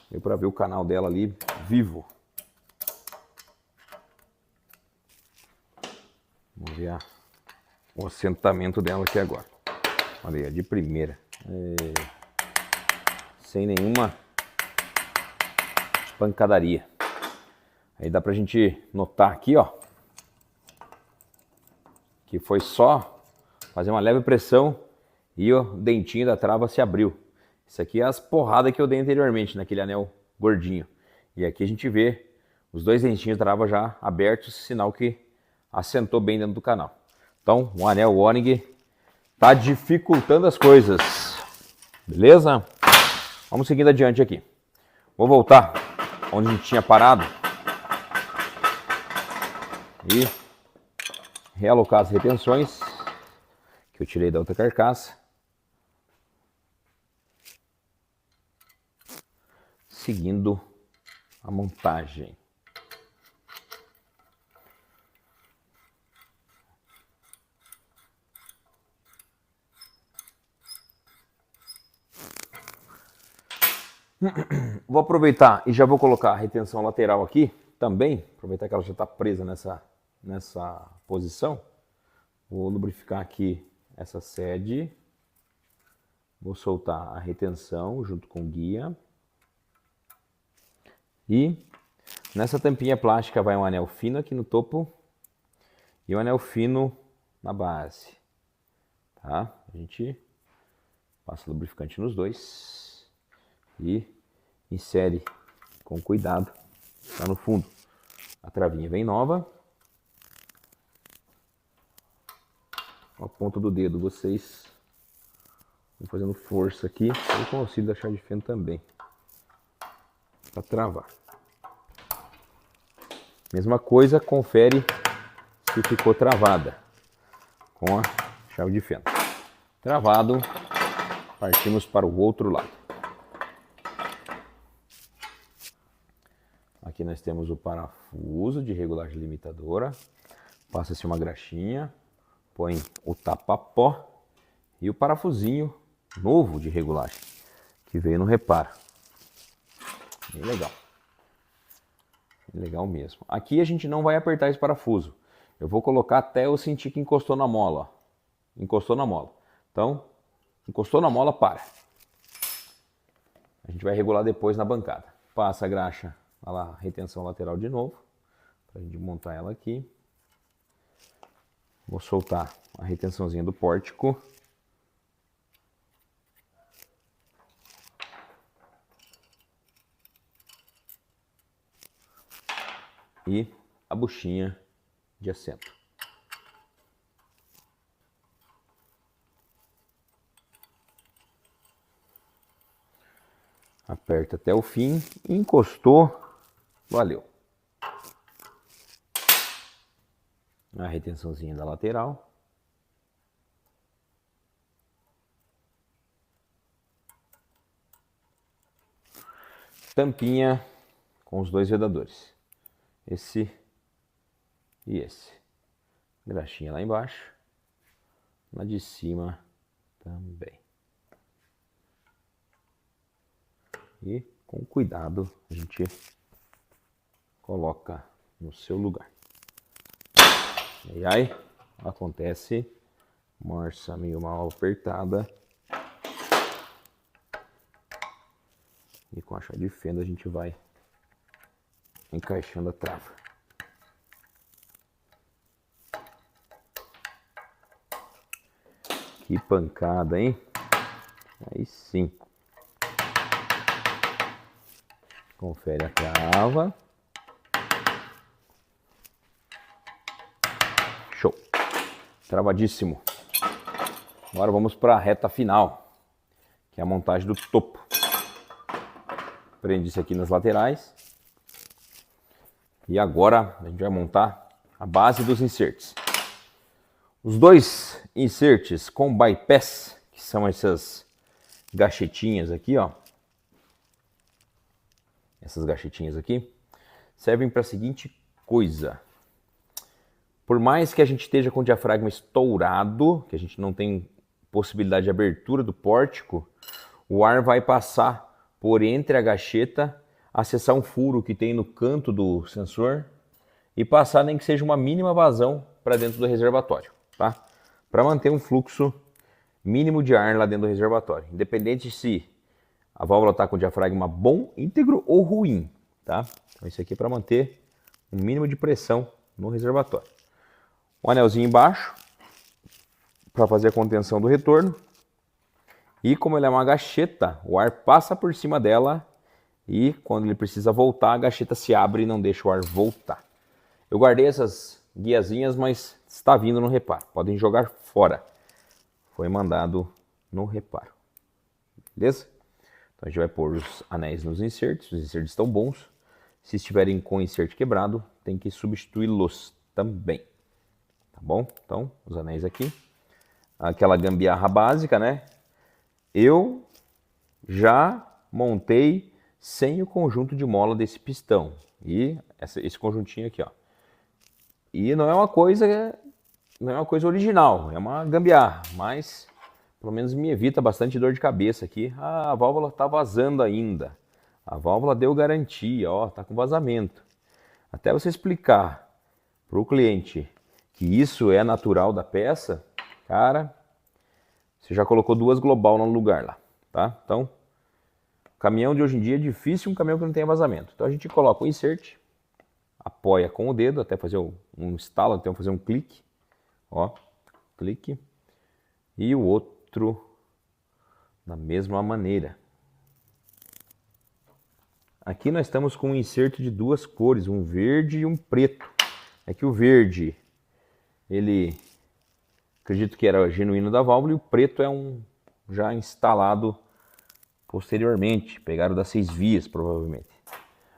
Deu para ver o canal dela ali vivo. Vamos ver o assentamento dela aqui agora. Olha aí, de primeira. Sem nenhuma pancadaria. Aí dá pra gente notar aqui, ó, que foi só fazer uma leve pressão e o dentinho da trava se abriu. Isso aqui é as porradas que eu dei anteriormente naquele anel gordinho. E aqui a gente vê os dois dentinhos da trava já abertos, sinal que assentou bem dentro do canal. Então, o anel Warnig tá dificultando as coisas. Beleza? Vamos seguindo adiante aqui. Vou voltar onde a gente tinha parado e realocar as retenções que eu tirei da outra carcaça, seguindo a montagem. Vou aproveitar e já vou colocar a retenção lateral aqui também, aproveitar que ela já está presa nessa posição. Vou lubrificar aqui essa sede, vou soltar a retenção junto com o guia. E nessa tampinha plástica vai um anel fino aqui no topo e um anel fino na base. Tá? A gente passa lubrificante nos dois e insere com cuidado lá no fundo. A travinha vem nova. Com a ponta do dedo vocês vão fazendo força aqui e com o auxílio da chave de fenda também para travar. Mesma coisa, confere se ficou travada com a chave de fenda. Travado, partimos para o outro lado. Aqui nós temos o parafuso de regulagem limitadora. Passa-se uma graxinha, põe o tapa-pó e o parafusinho novo de regulagem, que veio no reparo. Bem legal. Bem legal mesmo. Aqui a gente não vai apertar esse parafuso. Eu vou colocar até eu sentir que encostou na mola. Ó. Encostou na mola. Então, encostou na mola, para. A gente vai regular depois na bancada. Passa a graxa, olha lá, retenção lateral de novo, para a gente montar ela aqui. Vou soltar a retençãozinha do pórtico. E a buchinha de assento. Aperta até o fim, encostou, valeu. A retençãozinha da lateral. Tampinha com os dois vedadores. Esse e esse. Graxinha lá embaixo. Na de cima também. E com cuidado a gente coloca no seu lugar. E aí acontece morsa meio mal apertada. E com a chave de fenda a gente vai encaixando a trava. Que pancada, hein? Aí sim. Confere a trava. Show. Travadíssimo. Agora vamos para a reta final, que é a montagem do topo. Prende isso aqui nas laterais. E agora a gente vai montar a base dos inserts. Os dois inserts com bypass, que são essas gachetinhas aqui, ó. Essas gachetinhas aqui servem para a seguinte coisa. Por mais que a gente esteja com o diafragma estourado, que a gente não tem possibilidade de abertura do pórtico, o ar vai passar por entre a gacheta, acessar um furo que tem no canto do sensor e passar nem que seja uma mínima vazão para dentro do reservatório, tá? Para manter um fluxo mínimo de ar lá dentro do reservatório, independente se a válvula está com o diafragma bom, íntegro ou ruim, tá? Então isso aqui é para manter um mínimo de pressão no reservatório. Um anelzinho embaixo para fazer a contenção do retorno. E como ele é uma gacheta, o ar passa por cima dela e quando ele precisa voltar, a gacheta se abre e não deixa o ar voltar. Eu guardei essas guiazinhas, mas está vindo no reparo. Podem jogar fora. Foi mandado no reparo. Beleza? Então a gente vai pôr os anéis nos inserts. Os inserts estão bons. Se estiverem com o insert quebrado, tem que substituí-los também. Tá bom? Então, os anéis aqui. Aquela gambiarra básica, né? Eu já montei sem o conjunto de mola desse pistão. E esse conjuntinho aqui, ó. E não é uma coisa original, é uma gambiarra, mas pelo menos me evita bastante dor de cabeça aqui. Ah, a válvula está vazando ainda. A válvula deu garantia, ó, tá com vazamento. Até você explicar para o cliente que isso é natural da peça, cara, você já colocou duas global no lugar lá, tá? Então, caminhão de hoje em dia é difícil um caminhão que não tenha vazamento. Então a gente coloca o insert, apoia com o dedo até fazer um estalo, até fazer um clique, ó, clique, e o outro da mesma maneira. Aqui nós estamos com um inserto de duas cores, um verde e um preto. É que o verde, ele, acredito que era genuíno da válvula, e o preto é um já instalado posteriormente, pegaram das 6 vias provavelmente.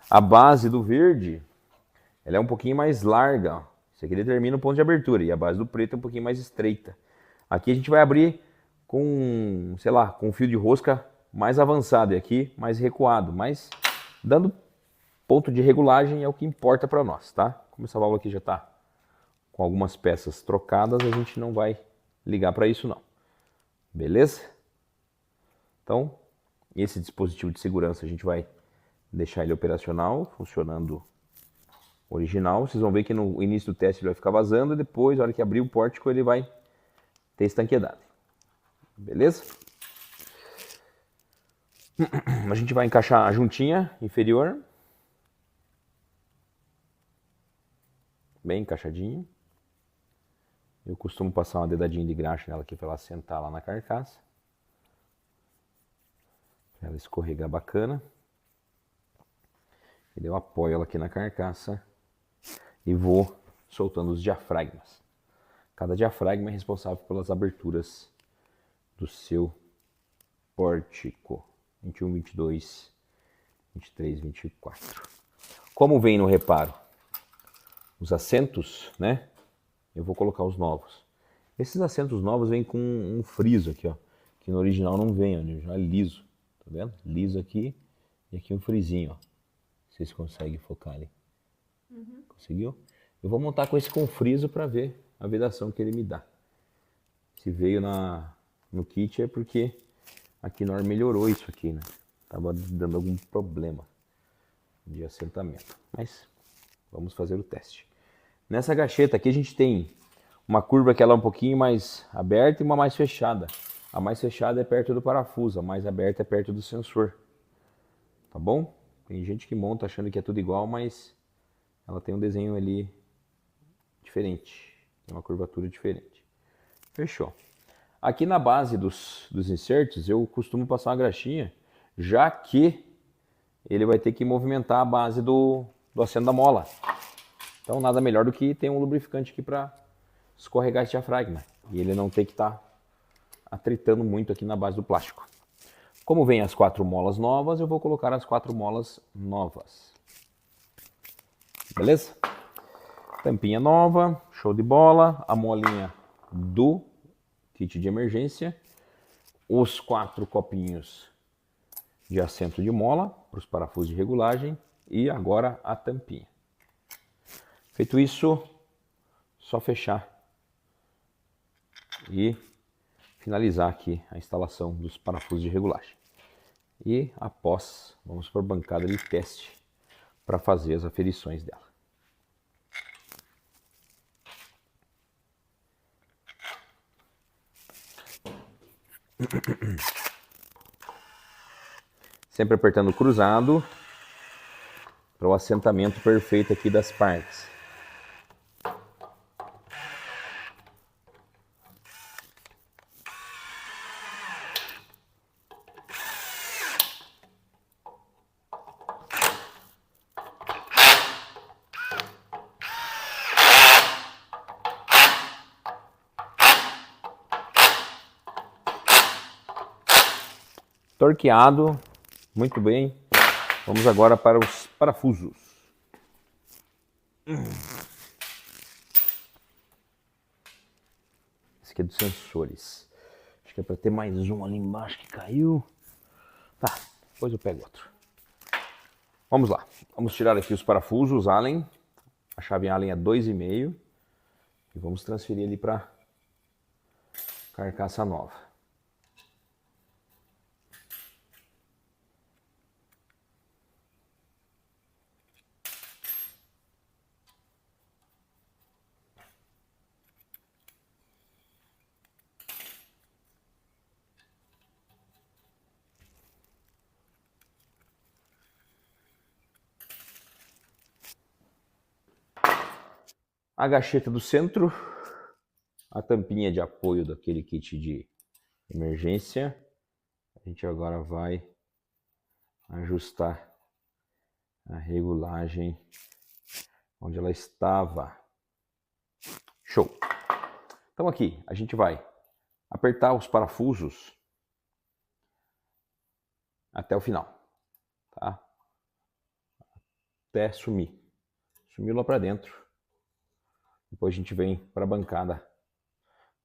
A base do verde, ela é um pouquinho mais larga, ó. Isso aqui determina o ponto de abertura, e a base do preto é um pouquinho mais estreita. Aqui a gente vai abrir com, sei lá, com um fio de rosca mais avançado, e aqui mais recuado, mas dando ponto de regulagem é o que importa para nós, tá? Como essa válvula aqui já está com algumas peças trocadas, a gente não vai ligar para isso não. Beleza? Então, esse dispositivo de segurança a gente vai deixar ele operacional, funcionando original. Vocês vão ver que no início do teste ele vai ficar vazando e depois, na hora que abrir o pórtico, ele vai ter estanqueidade. Beleza? A gente vai encaixar a juntinha inferior. Bem encaixadinho. Eu costumo passar uma dedadinha de graxa nela aqui para ela sentar lá na carcaça. Para ela escorregar bacana. E eu apoio ela aqui na carcaça e vou soltando os diafragmas. Cada diafragma é responsável pelas aberturas do seu pórtico. 21, 22, 23, 24. Como vem no reparo os assentos, né? Eu vou colocar os novos. Esses assentos novos vêm com um friso aqui, ó. Que no original não vem, ó. Já é liso. Tá vendo? Liso aqui e aqui um frisinho, ó. Vocês conseguem focar ali. Uhum. Conseguiu? Eu vou montar com esse com friso para ver a vedação que ele me dá. Se veio no kit é porque a Knorr melhorou isso aqui, né? Tava dando algum problema de assentamento. Mas vamos fazer o teste. Nessa gacheta aqui a gente tem uma curva que ela é um pouquinho mais aberta e uma mais fechada. A mais fechada é perto do parafuso, a mais aberta é perto do sensor. Tá bom? Tem gente que monta achando que é tudo igual, mas ela tem um desenho ali diferente, tem uma curvatura diferente. Fechou. Aqui na base dos inserts eu costumo passar uma graxinha, já que ele vai ter que movimentar a base do assento da mola. Então nada melhor do que ter um lubrificante aqui para escorregar esse diafragma e ele não ter que estar atritando muito aqui na base do plástico. Como vem as 4 molas novas, eu vou colocar as 4 molas novas. Beleza? Tampinha nova, show de bola, a molinha do kit de emergência, os 4 copinhos de assento de mola para os parafusos de regulagem e agora a tampinha. Feito isso, só fechar e finalizar aqui a instalação dos parafusos de regulagem. E após, vamos para a bancada de teste para fazer as aferições dela. Sempre apertando cruzado para o assentamento perfeito aqui das partes. Torqueado, muito bem. Vamos agora para os parafusos. Esse aqui é dos sensores. Acho que é para ter mais um ali embaixo que caiu. Tá, depois eu pego outro. Vamos lá. Vamos tirar aqui os parafusos Allen. A chave Allen é 2,5. E vamos transferir ali para carcaça nova. A gacheta do centro, a tampinha de apoio daquele kit de emergência. A gente agora vai ajustar a regulagem onde ela estava. Show! Então aqui a gente vai apertar os parafusos até o final, tá? Até sumir. Sumiu lá para dentro. Depois a gente vem para a bancada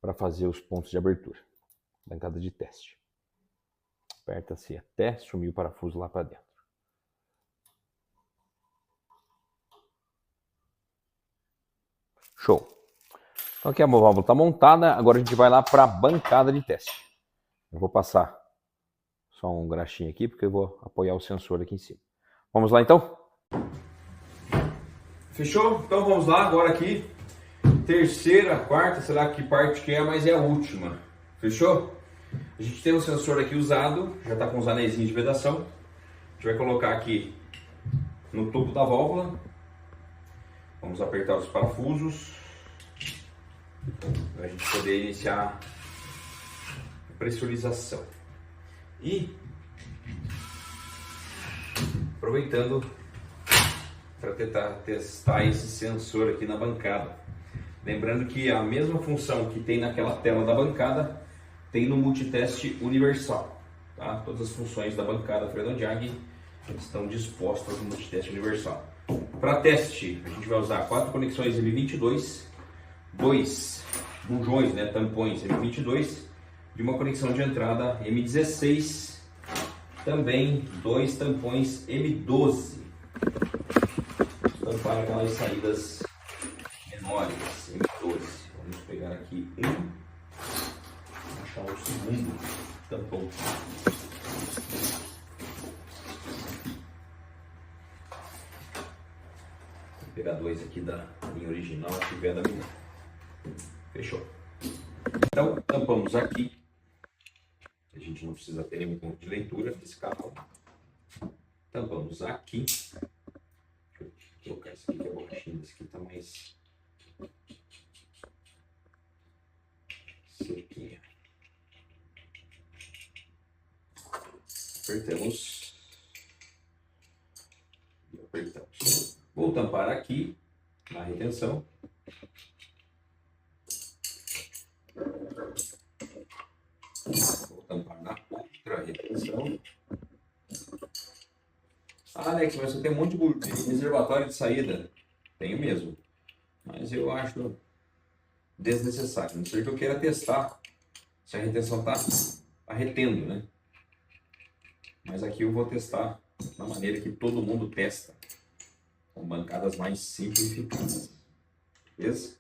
para fazer os pontos de abertura. Bancada de teste. Aperta-se até sumir o parafuso lá para dentro. Show! Então aqui a válvula está montada. Agora a gente vai lá para a bancada de teste. Eu vou passar só um graxinho aqui porque eu vou apoiar o sensor aqui em cima. Vamos lá então? Fechou? Então vamos lá agora aqui. Terceira, quarta, sei lá que parte que é, mas é a última. Fechou? A gente tem um sensor aqui usado, já está com os anéisinhos de vedação. A gente vai colocar aqui no topo da válvula. Vamos apertar os parafusos para a gente poder iniciar a pressurização. E aproveitando para tentar testar esse sensor aqui na bancada. Lembrando que a mesma função que tem naquela tela da bancada tem no multiteste universal. Tá? Todas as funções da bancada Frenon-Diag estão dispostas no multiteste universal. Para teste, a gente vai usar 4 conexões M22, 2 bujões, tampões M22 e uma conexão de entrada M16, também 2 tampões M12. Tampar aquelas saídas menores, M12. Vamos pegar aqui achar o segundo tampão. Vou pegar 2 aqui da linha original, se tiver da minha. Fechou. Então, tampamos aqui. A gente não precisa ter nenhum ponto de leitura desse canal. Tampamos aqui. Deixa eu trocar esse aqui, que é borrachinha. Esse aqui tá mais sequinha. Apertamos. E apertamos. Vou tampar aqui na retenção. Vou tampar na outra retenção. Ah, Alex, mas você tem um monte de reservatório de saída. Tenho mesmo. Mas eu acho desnecessário. Não sei que eu queira testar se a retenção tá retendo, né? Mas aqui eu vou testar da maneira que todo mundo testa. Com bancadas mais simplificadas. Beleza?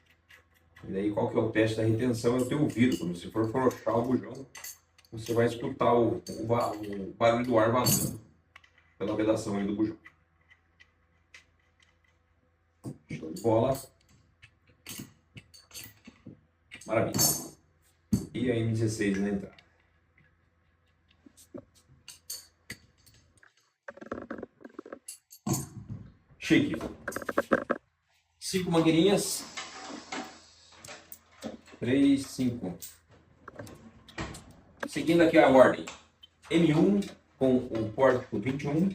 E daí qual que é o teste da retenção? É o teu ouvido. Quando você for afrouxar o bujão, você vai escutar o barulho do ar vazando pela vedação aí do bujão. Show de bola. Maravilha. E a M16 na entrada. Chique. 5 mangueirinhas. 3, 5. Seguindo aqui a ordem. M1 com o pórtico 21.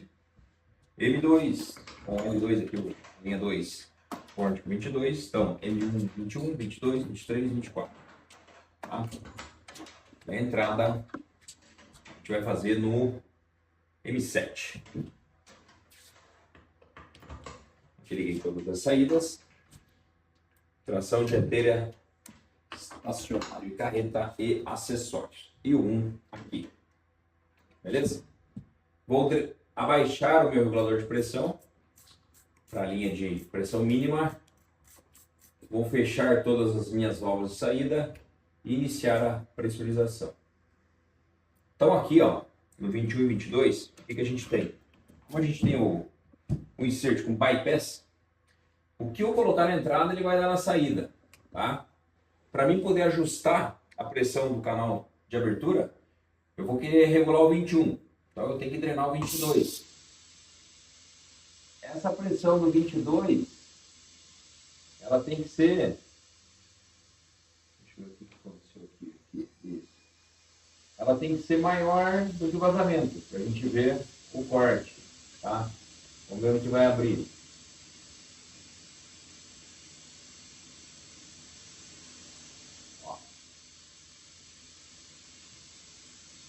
M2 com M2 aqui, linha 2, pórtico 22. Então, M1, 21, 22, 23, 24. Tá? A entrada a gente vai fazer no M7. Aqui liguei todas as saídas. Tração dianteira, estacionário e carreta e acessórios. E o 1 aqui. Beleza? Vou abaixar o meu regulador de pressão para a linha de pressão mínima. Vou fechar todas as minhas válvulas de saída e iniciar a pressurização. Então aqui, ó, no 21 e 22, o que a gente tem? Como a gente tem o insert com bypass, o que eu colocar na entrada ele vai dar na saída, tá? Para mim poder ajustar a pressão do canal de abertura, eu vou querer regular o 21. Então eu tenho que drenar o 22. Essa pressão do 22, ela tem que ser... Deixa eu ver o que aconteceu aqui. Isso. Ela tem que ser maior do que o vazamento, para a gente ver o corte, tá? Vamos ver onde vai abrir. Ó.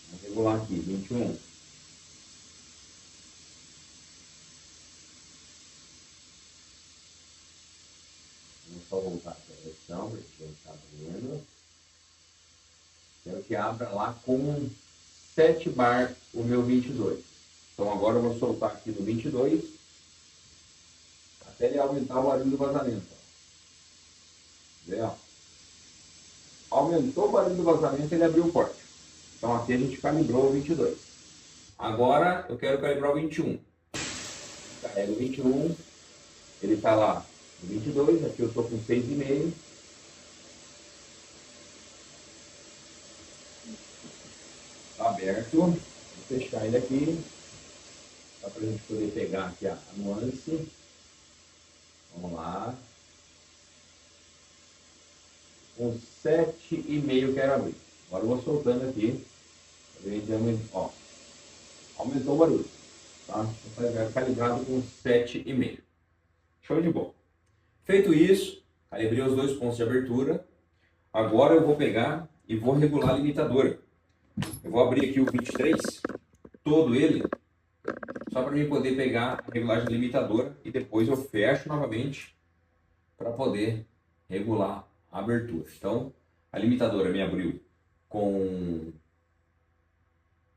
Vamos regular aqui, 21. Vamos só voltar aqui a versão, para a gente não estar abrindo. Quero que abra lá com 7 bar o meu 22. Então agora eu vou soltar aqui no 22, até ele aumentar o barulho do vazamento. Vê, ó. Aumentou o barulho do vazamento, ele abriu o corte. Então aqui a gente calibrou o 22. Agora eu quero calibrar o 21. Carrego o 21, ele está lá no 22, aqui eu estou com 6,5. Está aberto, vou fechar ele aqui, só para a gente poder pegar aqui a nuance. Vamos lá. Com 7,5 quero abrir. Agora eu vou soltando aqui. Ó, aumentou o barulho. Tá? Está calibrado com 7,5. Show de bola. Feito isso, calibrei os dois pontos de abertura. Agora eu vou pegar e vou regular a limitadora. Eu vou abrir aqui o 23, todo ele, só para mim poder pegar a regulagem limitadora e depois eu fecho novamente para poder regular a abertura. Então, a limitadora me abriu com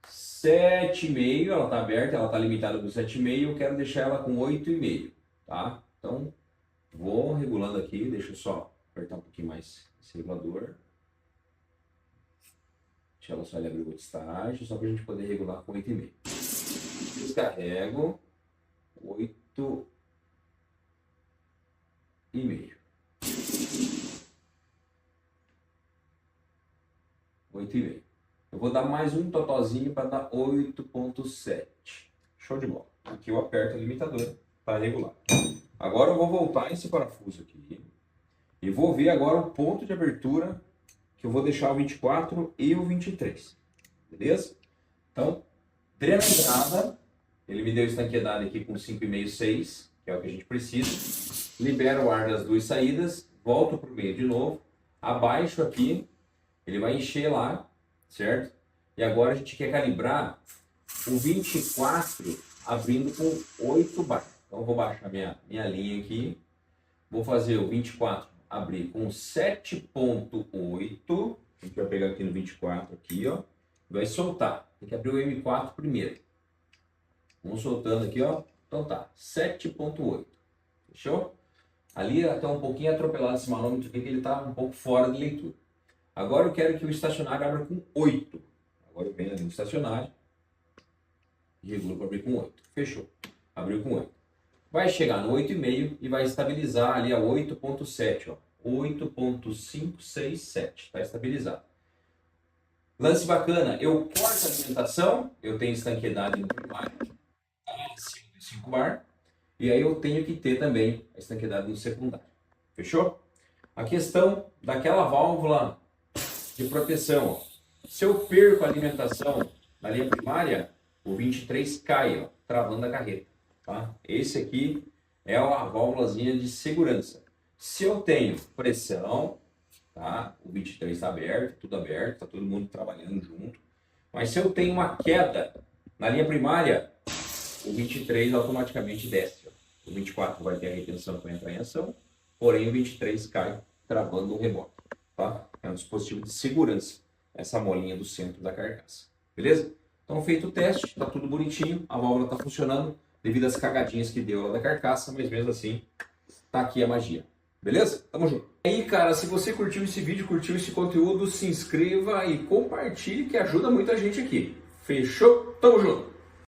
7,5, ela está aberta, ela está limitada com 7,5, eu quero deixar ela com 8,5, tá? Então, vou regulando aqui, deixa eu só apertar um pouquinho mais esse regulador. Deixa ela só abrir o estágio, só para a gente poder regular com 8,5. Descarrego, 8,5. 8,5. Eu vou dar mais um totozinho para dar 8,7. Show de bola. Aqui eu aperto a limitadora para regular. Agora eu vou voltar esse parafuso aqui e vou ver agora o ponto de abertura que eu vou deixar o 24 e o 23, beleza? Então, drena a entrada, ele me deu estanqueidade aqui com 5,5, 6, que é o que a gente precisa. Libera o ar das duas saídas, volto para o meio de novo, abaixo aqui, ele vai encher lá, certo? E agora a gente quer calibrar o 24 abrindo com 8 bar. Então eu vou baixar minha linha aqui, vou fazer o 24 abrir com 7,8, a gente vai pegar aqui no 24 aqui, ó, vai soltar, tem que abrir o M4 primeiro. Vamos soltando aqui, ó, então tá, 7,8, fechou? Ali até um pouquinho atropelado esse manômetro aqui, que ele tá um pouco fora de leitura. Agora eu quero que o estacionário abra com 8. Agora eu venho ali no estacionário, regulo para abrir com 8, fechou, abriu com 8. Vai chegar no 8,5 e vai estabilizar ali a 8,7, ó. 8,567, está estabilizado. Lance bacana, eu corto a alimentação, eu tenho estanqueidade no primário, acima de 5 bar, e aí eu tenho que ter também a estanqueidade no secundário. Fechou? A questão daquela válvula de proteção, ó. Se eu perco a alimentação na linha primária, o 23 cai, ó, travando a carreta. Tá? Esse aqui é a válvulazinha de segurança. Se eu tenho pressão, tá? O 23 está aberto, tudo aberto, está todo mundo trabalhando junto. Mas se eu tenho uma queda na linha primária, o 23 automaticamente desce. Ó. O 24 vai ter a retenção para entrar em ação, porém o 23 cai, travando o rebote. Tá? É um dispositivo de segurança, essa molinha do centro da carcaça. Beleza? Então feito o teste, está tudo bonitinho, a válvula está funcionando, devido às cagadinhas que deu lá da carcaça, mas mesmo assim, tá aqui a magia. Beleza? Tamo junto. E aí, cara, se você curtiu esse vídeo, curtiu esse conteúdo, se inscreva e compartilhe, que ajuda muita gente aqui. Fechou? Tamo junto!